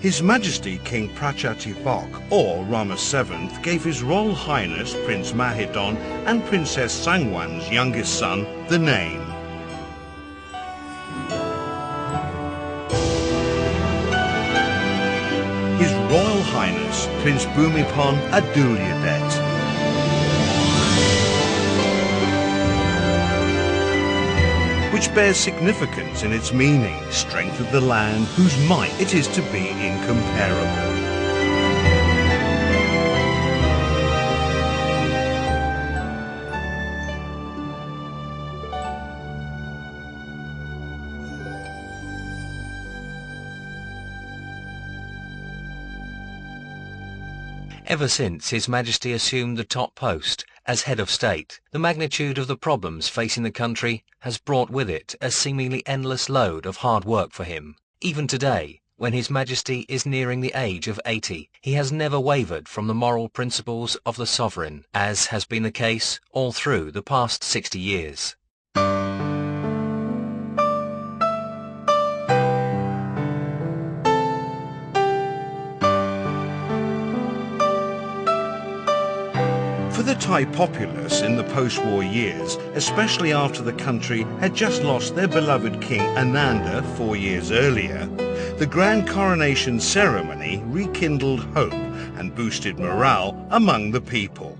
His Majesty King Prachatitvok, or Rama VII, gave His Royal Highness Prince Mahidol and Princess Sangwan's youngest son the name. His Royal Highness Prince Bhumibol Adulyadej. Which bears significance in its meaning, strength of the land whose might it is to be incomparable. Ever since His Majesty assumed the top post as head of state, the magnitude of the problems facing the country has brought with it a seemingly endless load of hard work for him. Even today, when His Majesty is nearing the age of 80, he has never wavered from the moral principles of the sovereign, as has been the case all through the past 60 years. For the Thai populace in the post-war years, especially after the country had just lost their beloved King Ananda 4 years earlier, the grand coronation ceremony rekindled hope and boosted morale among the people.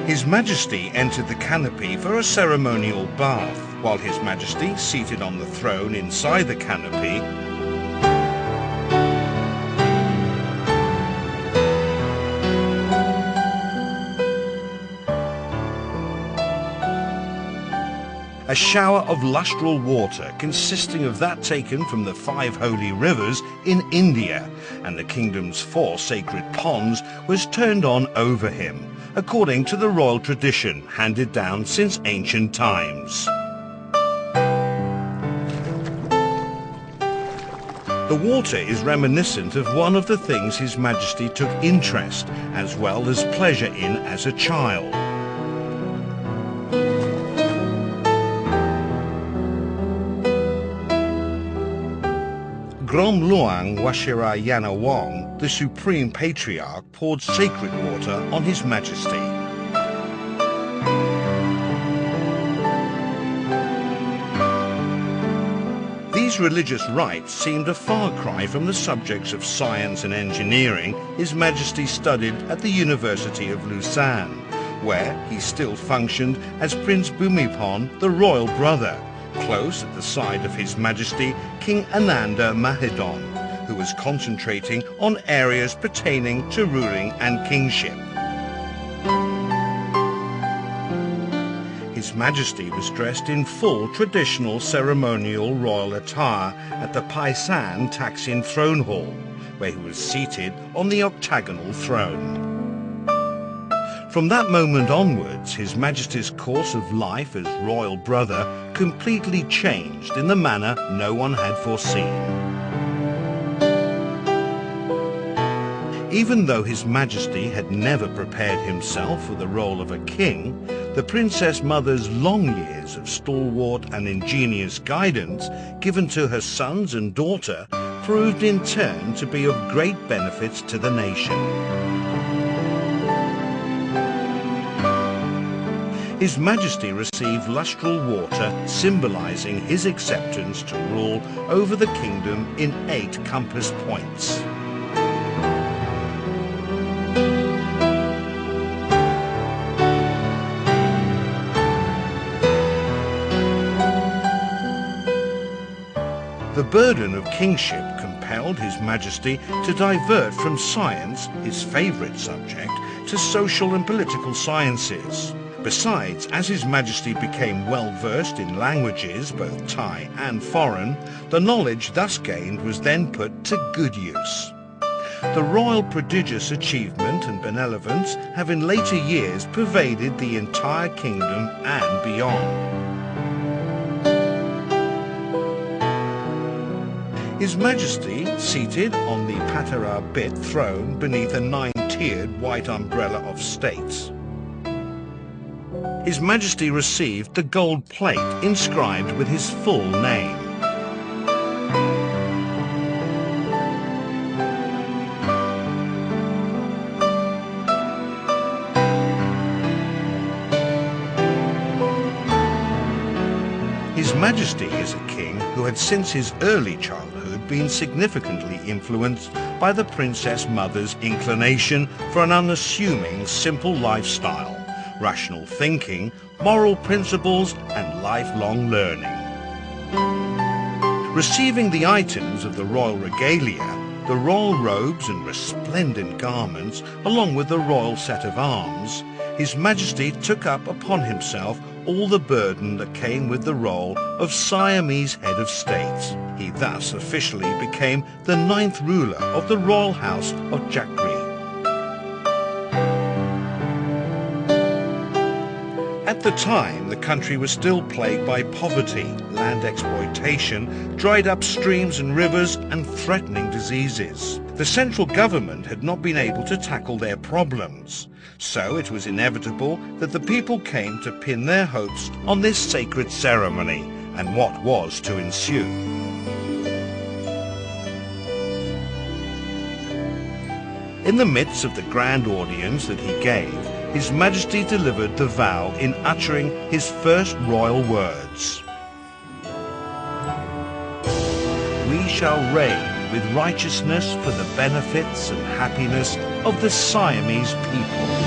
His Majesty entered the canopy for a ceremonial bath, while His Majesty, seated on the throne inside the canopy, a shower of lustral water consisting of that taken from the 5 holy rivers in India and the kingdom's 4 sacred ponds was turned on over him, according to the royal tradition handed down since ancient times. The water is reminiscent of one of the things His Majesty took interest as well as pleasure in as a child. Grom Luang Washirayanawong, the Supreme Patriarch, poured sacred water on His Majesty. These religious rites seemed a far cry from the subjects of science and engineering His Majesty studied at the University of Lausanne, where he still functioned as Prince Bhumibol, the royal brother, close at the side of His Majesty King Ananda Mahidol, who was concentrating on areas pertaining to ruling and kingship. His Majesty was dressed in full traditional ceremonial royal attire at the Paisan Taksin throne hall, where he was seated on the octagonal throne. From that moment onwards, His Majesty's course of life as royal brother completely changed in the manner no one had foreseen. Even though His Majesty had never prepared himself for the role of a king, the Princess Mother's long years of stalwart and ingenious guidance given to her sons and daughter proved in turn to be of great benefit to the nation. His Majesty received lustral water symbolizing his acceptance to rule over the kingdom in 8 compass points. The burden of kingship compelled His Majesty to divert from science, his favourite subject, to social and political sciences. Besides, as His Majesty became well-versed in languages, both Thai and foreign, the knowledge thus gained was then put to good use. The royal prodigious achievement and benevolence have in later years pervaded the entire kingdom and beyond. His Majesty, seated on the Patara Bit throne beneath a 9-tiered white umbrella of state. His Majesty received the gold plate inscribed with his full name. His Majesty is a king who had since his early childhood been significantly influenced by the Princess Mother's inclination for an unassuming, simple lifestyle, rational thinking, moral principles and lifelong learning. Receiving the items of the royal regalia, the royal robes and resplendent garments, along with the royal set of arms, His Majesty took up upon himself all the burden that came with the role of Siamese head of state. He thus officially became the 9th ruler of the royal house of Jakri. At the time, the country was still plagued by poverty, land exploitation, dried up streams and rivers, and threatening diseases. The central government had not been able to tackle their problems, so it was inevitable that the people came to pin their hopes on this sacred ceremony and what was to ensue. In the midst of the grand audience that he gave, His Majesty delivered the vow in uttering his first royal words. We shall reign with righteousness for the benefits and happiness of the Siamese people.